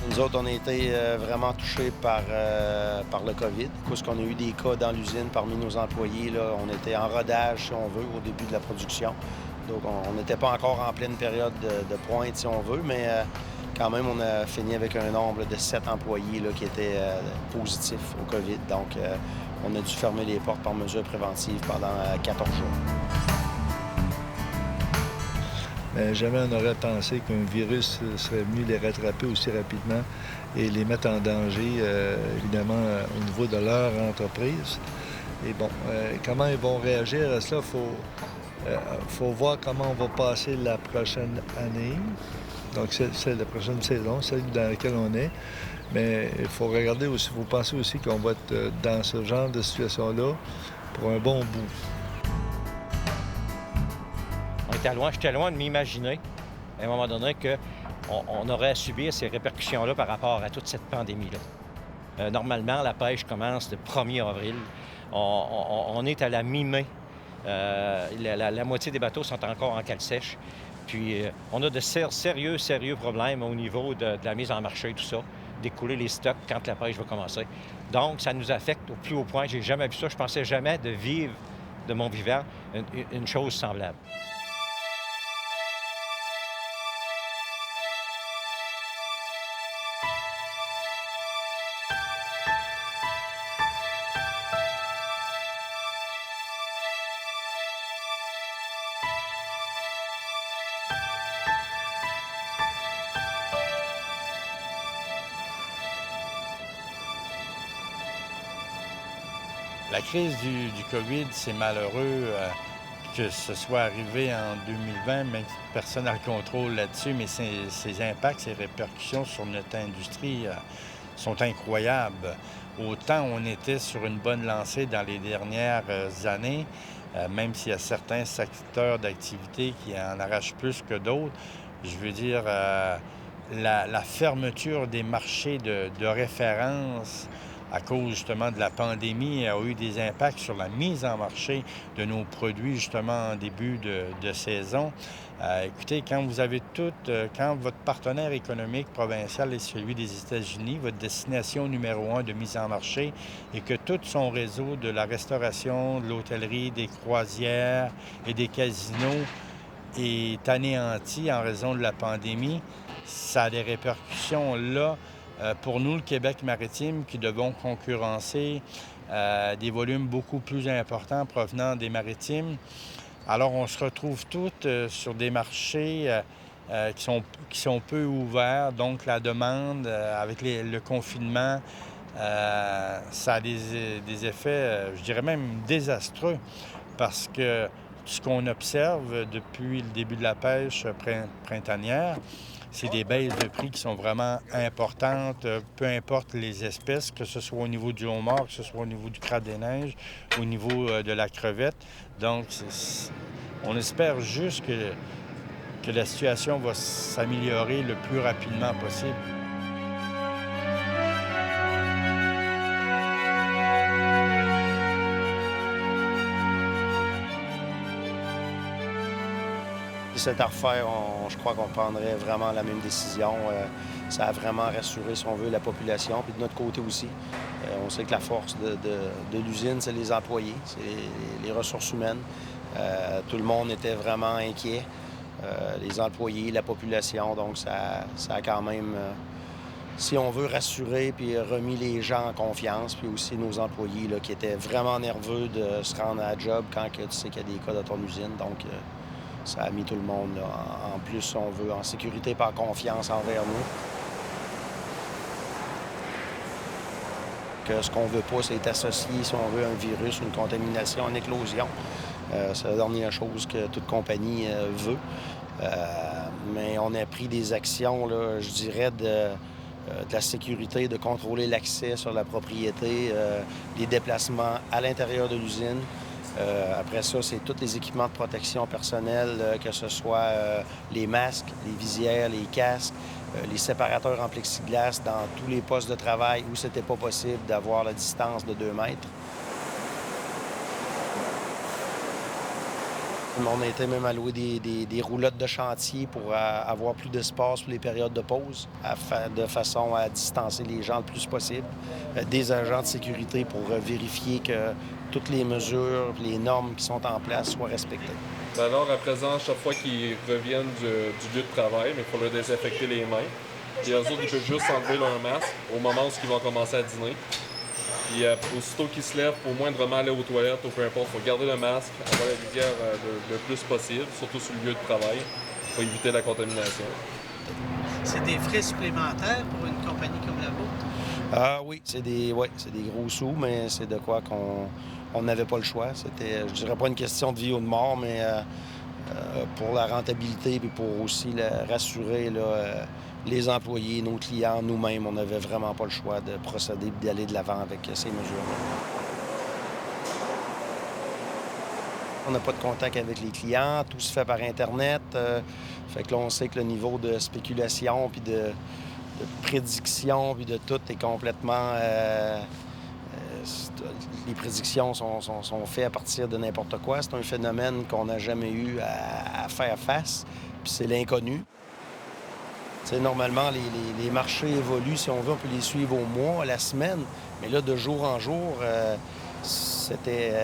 Nous autres, on a été vraiment touchés par le COVID, parce qu'on a eu des cas dans l'usine parmi nos employés. Là, on était en rodage, si on veut, au début de la production. Donc, on n'était pas encore en pleine période de pointe, si on veut, mais quand même, on a fini avec un nombre de 7 employés là, qui étaient positifs au COVID. Donc, on a dû fermer les portes par mesure préventive pendant 14 jours. Mais jamais on n'aurait pensé qu'un virus serait venu les rattraper aussi rapidement et les mettre en danger, évidemment, au niveau de leur entreprise. Et bon, comment ils vont réagir à cela? Faut voir comment on va passer la prochaine année. Donc, c'est la prochaine saison, celle dans laquelle on est. Mais il faut regarder aussi, il faut penser aussi qu'on va être dans ce genre de situation-là pour un bon bout. J'étais loin de m'imaginer, à un moment donné, qu'on aurait à subir ces répercussions-là par rapport à toute cette pandémie-là. Normalement, la pêche commence le 1er avril. On est à la mi-mai. La moitié des bateaux sont encore en cale sèche. Puis, on a de sérieux problèmes au niveau de la mise en marché et tout ça, d'écouler les stocks quand la pêche va commencer. Donc, ça nous affecte au plus haut point. J'ai jamais vu ça. Je pensais jamais de vivre de mon vivant une chose semblable. La crise du COVID, c'est malheureux que ce soit arrivé en 2020, même si personne n'a le contrôle là-dessus, mais ses impacts, ses répercussions sur notre industrie sont incroyables. Autant on était sur une bonne lancée dans les dernières années, même s'il y a certains secteurs d'activité qui en arrachent plus que d'autres, je veux dire, la fermeture des marchés de référence à cause justement de la pandémie, a eu des impacts sur la mise en marché de nos produits justement en début de saison. Écoutez, quand vous avez quand votre partenaire économique provincial est celui des États-Unis, votre destination numéro 1 de mise en marché, et que tout son réseau de la restauration, de l'hôtellerie, des croisières et des casinos est anéanti en raison de la pandémie, ça a des répercussions là. Pour nous, le Québec maritime, qui devons concurrencer des volumes beaucoup plus importants provenant des maritimes. Alors, on se retrouve toutes sur des marchés qui sont peu ouverts. Donc, la demande, avec le confinement, ça a des effets, je dirais même désastreux, parce que ce qu'on observe depuis le début de la pêche printanière, c'est des baisses de prix qui sont vraiment importantes, peu importe les espèces, que ce soit au niveau du homard, que ce soit au niveau du crabe des neiges, au niveau de la crevette. Donc, on espère juste que la situation va s'améliorer le plus rapidement possible. Si c'était à refaire, je crois qu'on prendrait vraiment la même décision. Ça a vraiment rassuré, si on veut, la population. Puis de notre côté aussi, on sait que la force de l'usine, c'est les employés, c'est les ressources humaines. Tout le monde était vraiment inquiet, les employés, la population. Donc ça a quand même, si on veut, rassuré puis remis les gens en confiance. Puis aussi nos employés là, qui étaient vraiment nerveux de se rendre à la job quand tu sais qu'il y a des cas dans ton usine. Donc, ça a mis tout le monde, là, en plus, si on veut, en sécurité par confiance envers nous. Que ce qu'on veut pas, c'est associer, si on veut, un virus, une contamination, une éclosion. C'est la dernière chose que toute compagnie veut. Mais on a pris des actions, là, je dirais, de la sécurité, de contrôler l'accès sur la propriété, les déplacements à l'intérieur de l'usine. Après ça, c'est tous les équipements de protection personnelle, que ce soit les masques, les visières, les casques, les séparateurs en plexiglas dans tous les postes de travail où c'était pas possible d'avoir la distance de 2 mètres. On a été même à louer des roulottes de chantier pour avoir plus d'espace pour les périodes de pause, de façon à distancer les gens le plus possible. Des agents de sécurité pour vérifier que toutes les mesures, les normes qui sont en place soient respectées. Alors, à présent, chaque fois qu'ils reviennent du lieu de travail, mais il faut leur désinfecter les mains. Et eux autres, ils peuvent juste enlever leur masque au moment où ils vont commencer à dîner. Puis aussitôt qu'ils se lèvent, pour moindrement aller aux toilettes ou peu importe, il faut garder le masque, avoir la visière le plus possible, surtout sur le lieu de travail, pour éviter la contamination. C'est des frais supplémentaires pour une compagnie comme la vôtre? Oui, c'est des gros sous, mais c'est de quoi qu'on n'avait pas le choix. C'était, je dirais pas une question de vie ou de mort, mais pour la rentabilité et pour aussi rassurer les employés, nos clients, nous-mêmes, on n'avait vraiment pas le choix de procéder et d'aller de l'avant avec ces mesures-là. On n'a pas de contact avec les clients, tout se fait par Internet. Fait que là, on sait que le niveau de spéculation puis de prédiction puis de tout est complètement... les prédictions sont faites à partir de n'importe quoi. C'est un phénomène qu'on n'a jamais eu à faire face, puis c'est l'inconnu. T'sais, normalement, les marchés évoluent, si on veut, on peut les suivre au mois, à la semaine. Mais là, de jour en jour, c'était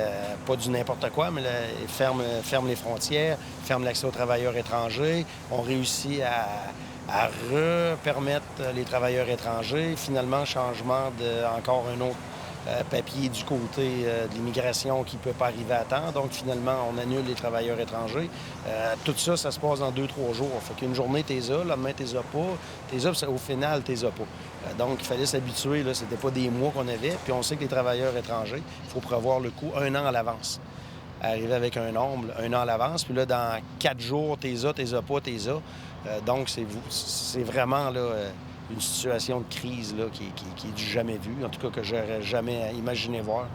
pas du n'importe quoi, mais là, ils ferment les frontières, ferment l'accès aux travailleurs étrangers. On réussit à re-permettre les travailleurs étrangers. Finalement, changement encore un autre papier du côté de l'immigration qui ne peut pas arriver à temps. Donc, finalement, on annule les travailleurs étrangers. Tout ça, ça se passe en 2-3 jours. Fait qu'une journée, t'es là, le lendemain, t'es pas. Au final, t'es pas. Donc, il fallait s'habituer. Là, c'était pas des mois qu'on avait. Puis on sait que les travailleurs étrangers, il faut prévoir le coût 1 an à l'avance. Arriver avec un nombre, 1 an à l'avance. Puis là, dans 4 jours, t'es pas. Donc, c'est vraiment là, une situation de crise là, qui est du jamais vu, en tout cas que j'aurais jamais imaginé voir.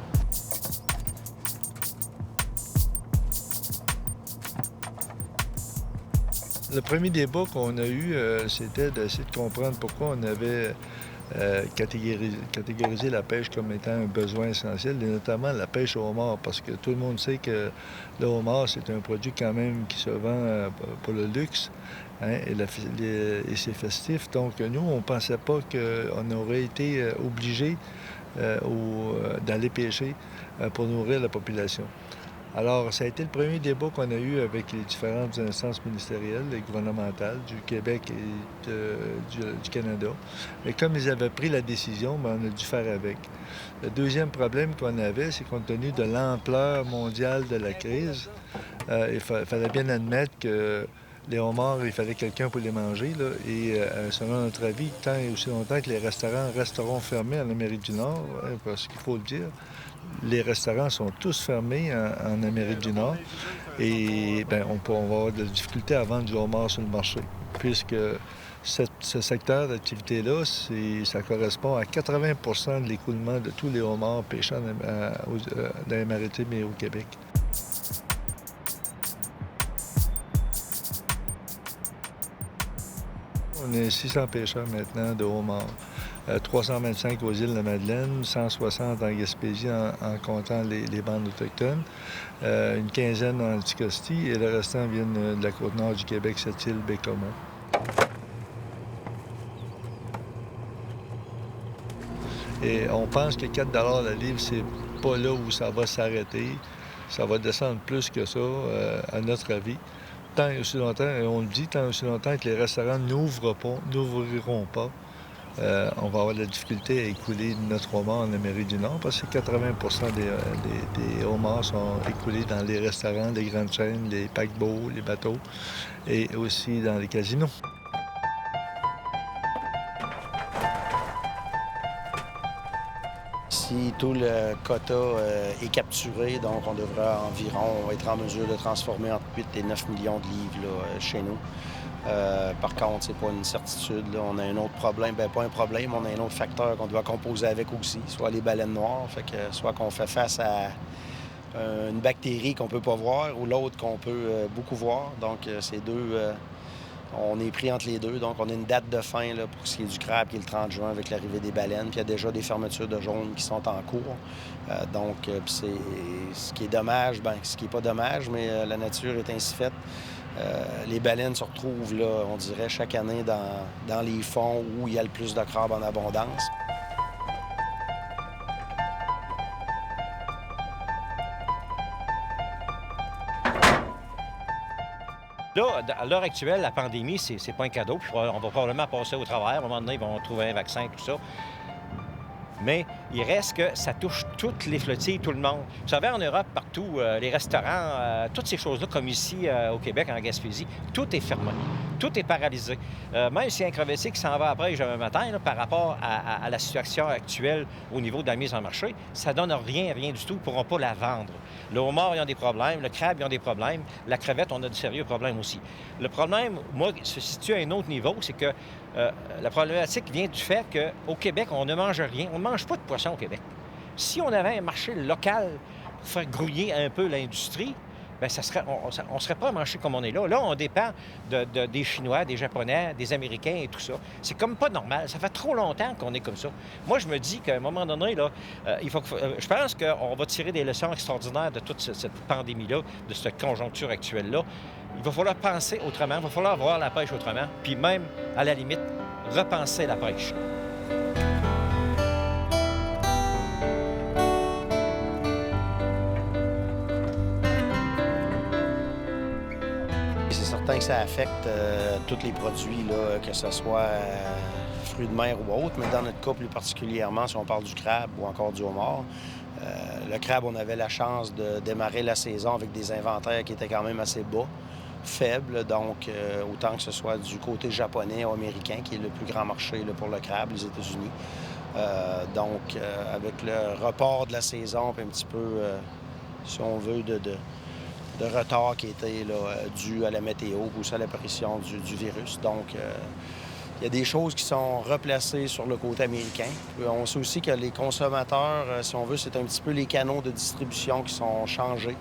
Le premier débat qu'on a eu, c'était d'essayer de comprendre pourquoi on avait catégorisé la pêche comme étant un besoin essentiel, et notamment la pêche au homard, parce que tout le monde sait que le homard, c'est un produit quand même qui se vend pour le luxe. Hein, et c'est festif. Donc, nous, on ne pensait pas qu'on aurait été obligés d'aller pêcher pour nourrir la population. Alors, ça a été le premier débat qu'on a eu avec les différentes instances ministérielles et gouvernementales du Québec et du Canada. Et comme ils avaient pris la décision, bien, on a dû faire avec. Le deuxième problème qu'on avait, c'est compte tenu de l'ampleur mondiale de la crise, il fallait bien admettre que les homards, il fallait quelqu'un pour les manger. Là, et selon notre avis, tant et aussi longtemps que les restaurants resteront fermés en Amérique du Nord, hein, parce qu'il faut le dire, les restaurants sont tous fermés en Amérique du Nord. Et bien, on va avoir de la difficulté à vendre du homard sur le marché, puisque ce secteur d'activité-là, ça correspond à 80 de l'écoulement de tous les homards pêchés dans les maritimes et au Québec. On est 600 pêcheurs maintenant de homards. 325 aux îles de la Madeleine, 160 en Gaspésie en comptant les bandes autochtones, une quinzaine en Anticosti et le restant viennent de la côte nord du Québec, cette île Bécomo. Et on pense que 4 $ la livre, c'est pas là où ça va s'arrêter. Ça va descendre plus que ça, à notre avis. Tant et aussi longtemps, et on le dit, tant et aussi longtemps que les restaurants n'ouvriront pas, on va avoir de la difficulté à écouler notre homard en Amérique du Nord parce que 80 des homards sont écoulés dans les restaurants, les grandes chaînes, les paquebots, les bateaux et aussi dans les casinos. Si tout le quota est capturé, donc on devrait environ être en mesure de transformer entre 8 et 9 millions de livres là, chez nous. Par contre, c'est pas une certitude. Là. On a un autre problème. Bien, pas un problème, on a un autre facteur qu'on doit composer avec aussi, soit les baleines noires, fait que soit qu'on fait face à une bactérie qu'on peut pas voir ou l'autre qu'on peut beaucoup voir. Donc, c'est On est pris entre les deux, donc on a une date de fin là, pour ce qui est du crabe, qui est le 30 juin avec l'arrivée des baleines. Puis il y a déjà des fermetures de jaunes qui sont en cours. C'est ce qui est dommage, ce qui n'est pas dommage, mais la nature est ainsi faite. Les baleines se retrouvent, là, on dirait, chaque année dans les fonds où il y a le plus de crabes en abondance. Là, à l'heure actuelle, la pandémie, c'est pas un cadeau. Puis on va probablement passer au travers. À un moment donné, ils vont trouver un vaccin, tout ça. Mais il reste que ça touche toutes les flottilles, tout le monde. Vous savez, en Europe, partout, les restaurants, toutes ces choses-là, comme ici au Québec, en Gaspésie, tout est fermé. Tout est paralysé. Même s'il y a un crevettier qui s'en va après demain matin, là, par rapport à la situation actuelle au niveau de la mise en marché, ça donne rien du tout. Ils ne pourront pas la vendre. Le homard, ils ont des problèmes. Le crabe, ils ont des problèmes. La crevette, on a de sérieux problèmes aussi. Le problème, moi, se situe à un autre niveau, c'est que la problématique vient du fait qu'au Québec, on ne mange rien. On ne mange pas de poisson au Québec. Si on avait un marché local pour faire grouiller un peu l'industrie, bien, on ne serait pas marché comme on est là. Là, on dépend des Chinois, des Japonais, des Américains et tout ça. C'est comme pas normal. Ça fait trop longtemps qu'on est comme ça. Moi, je me dis qu'à un moment donné, là, je pense qu'on va tirer des leçons extraordinaires de toute cette pandémie-là, de cette conjoncture actuelle-là. Il va falloir penser autrement, il va falloir voir la pêche autrement, puis même, à la limite, repenser la pêche. C'est certain que ça affecte tous les produits, là, que ce soit fruits de mer ou autres, mais dans notre cas plus particulièrement, si on parle du crabe ou encore du homard, le crabe, on avait la chance de démarrer la saison avec des inventaires qui étaient quand même assez bas, faibles, donc autant que ce soit du côté japonais ou américain, qui est le plus grand marché là, pour le crabe, les États-Unis. Avec le report de la saison, puis un petit peu, si on veut, de retard qui était là, dû à la météo ou à l'apparition du virus. Donc, il y a des choses qui sont replacées sur le côté américain. On sait aussi que les consommateurs, si on veut, c'est un petit peu les canaux de distribution qui sont changés.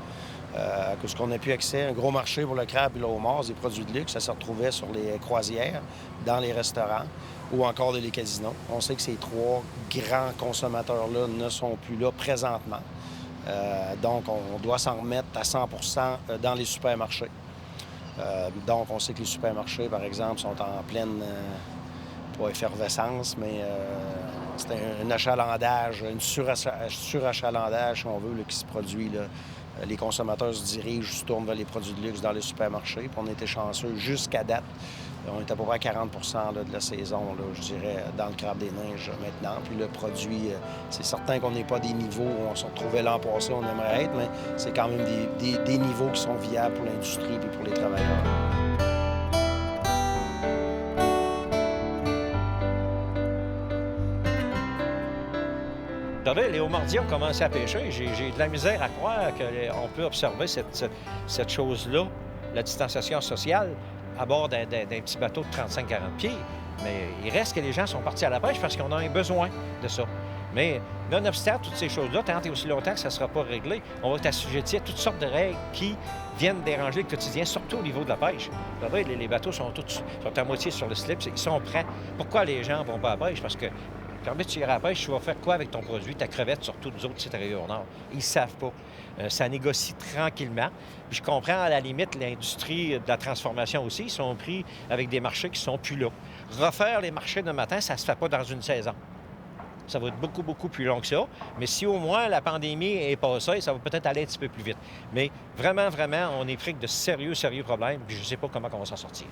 Ce qu'on a pu accès, un gros marché pour le crabe et le homard, des produits de luxe, ça se retrouvait sur les croisières, dans les restaurants ou encore dans les casinos. On sait que ces trois grands consommateurs-là ne sont plus là présentement. Donc, on doit s'en remettre à 100 dans les supermarchés. Donc, on sait que les supermarchés, par exemple, sont en pleine, pas effervescence, mais c'est un achalandage, surachalandage, si on veut, là, qui se produit, là. Les consommateurs se dirigent, se tournent vers les produits de luxe dans les supermarchés. Puis on était chanceux jusqu'à date. On est à peu près à 40 là, de la saison, là, je dirais, dans le crabe des neiges maintenant. Puis le produit, c'est certain qu'on n'est pas des niveaux où on se retrouvait l'an passé, on aimerait être, mais c'est quand même des niveaux qui sont viables pour l'industrie et pour les travailleurs. Vous savez, les homardiers ont commencé à pêcher. J'ai de la misère à croire qu'on peut observer cette chose-là, la distanciation sociale, à bord d'un petit bateau de 35-40 pieds. Mais il reste que les gens sont partis à la pêche parce qu'on a un besoin de ça. Mais nonobstant toutes ces choses-là, tant et aussi longtemps que ça ne sera pas réglé, on va être assujetti à toutes sortes de règles qui viennent déranger le quotidien, surtout au niveau de la pêche. Vous savez, les bateaux sont à moitié sur le slip, ils sont prêts. Pourquoi les gens ne vont pas à la pêche? Parce que quand tu iras à la pêche, tu vas faire quoi avec ton produit, ta crevette, surtout nous autres, c'est au nord? Ils ne savent pas. Ça négocie tranquillement. Puis je comprends, à la limite, l'industrie de la transformation aussi, ils sont pris avec des marchés qui sont plus là. Refaire les marchés de matin, ça ne se fait pas dans une saison. Ça va être beaucoup, beaucoup plus long que ça. Mais si au moins la pandémie est passée, ça va peut-être aller un petit peu plus vite. Mais vraiment, vraiment, on est pris avec de sérieux problèmes, puis je ne sais pas comment on va s'en sortir.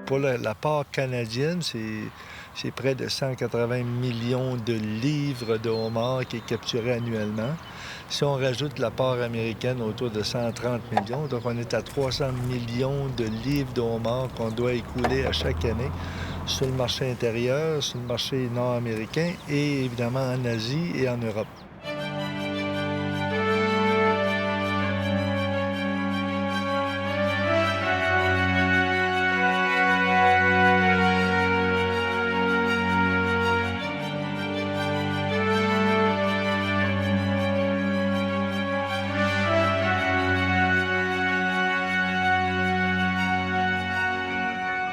Pour la part canadienne, c'est près de 180 millions de livres de homard qui est capturé annuellement. Si on rajoute la part américaine, autour de 130 millions, donc on est à 300 millions de livres de homard qu'on doit écouler à chaque année sur le marché intérieur, sur le marché nord-américain et évidemment en Asie et en Europe.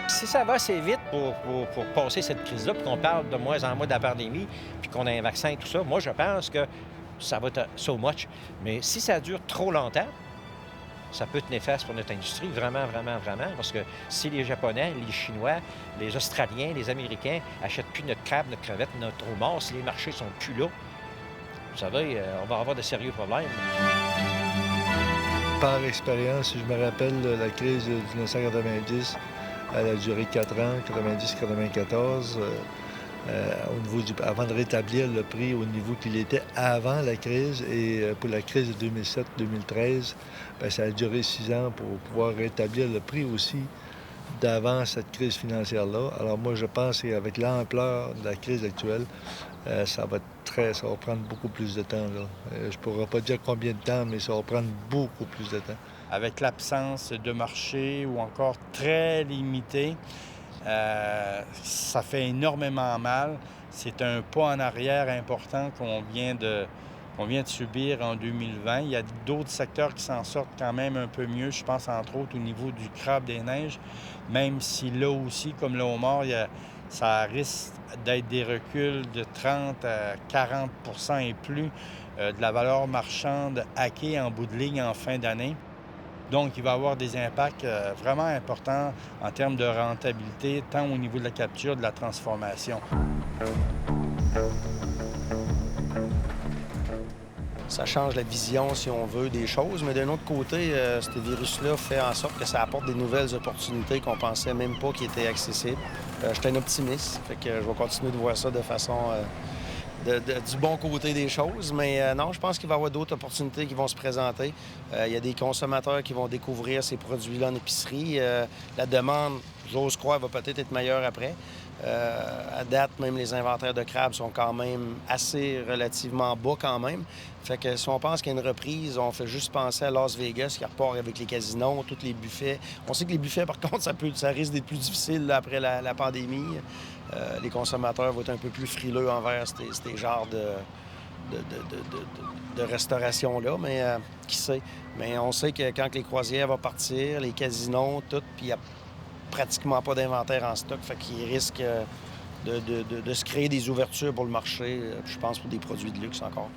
Si ça va assez vite pour passer cette crise-là, puis qu'on parle de moins en moins de la pandémie, puis qu'on a un vaccin et tout ça, moi, je pense que ça va être so much. Mais si ça dure trop longtemps, ça peut être néfaste pour notre industrie, vraiment, vraiment, vraiment. Parce que si les Japonais, les Chinois, les Australiens, les Américains achètent plus notre crabe, notre crevette, notre homard, si les marchés sont plus là, vous savez, on va avoir de sérieux problèmes. Par expérience, je me rappelle la crise de 1990, elle a duré 4 ans, 90-94. Avant de rétablir le prix au niveau qu'il était avant la crise. Et pour la crise de 2007-2013, ça a duré 6 ans pour pouvoir rétablir le prix aussi d'avant cette crise financière-là. Alors moi, je pense qu'avec l'ampleur de la crise actuelle, ça va prendre beaucoup plus de temps. Là. Je ne pourrais pas dire combien de temps, mais ça va prendre beaucoup plus de temps. Avec l'absence de marché ou encore très limité, ça fait énormément mal. C'est un pas en arrière important qu'on vient de subir en 2020. Il y a d'autres secteurs qui s'en sortent quand même un peu mieux. Je pense entre autres au niveau du crabe des neiges, même si là aussi, comme le homard, ça risque d'être des reculs de 30 à 40 % et plus de la valeur marchande hackée en bout de ligne en fin d'année. Donc, il va y avoir des impacts vraiment importants en termes de rentabilité, tant au niveau de la capture, de la transformation. Ça change la vision, si on veut, des choses, mais d'un autre côté, ce virus-là fait en sorte que ça apporte des nouvelles opportunités qu'on pensait même pas qui étaient accessibles. Je suis un optimiste, fait que je vais continuer de voir ça de façon du bon côté des choses, mais non, je pense qu'il va y avoir d'autres opportunités qui vont se présenter. Il y a des consommateurs qui vont découvrir ces produits-là en épicerie. La demande, j'ose croire, va peut-être être meilleure après. À date, même les inventaires de crabes sont quand même assez relativement bas quand même. Fait que si on pense qu'il y a une reprise, on fait juste penser à Las Vegas qui repart avec les casinos, tous les buffets. On sait que les buffets, par contre, ça risque d'être plus difficile là, après la pandémie. Les consommateurs vont être un peu plus frileux envers ces genres de restauration-là, mais qui sait. Mais on sait que quand les croisières vont partir, les casinos, tout, puis il n'y a pratiquement pas d'inventaire en stock, fait qu'il risque de se créer des ouvertures pour le marché, je pense, pour des produits de luxe encore.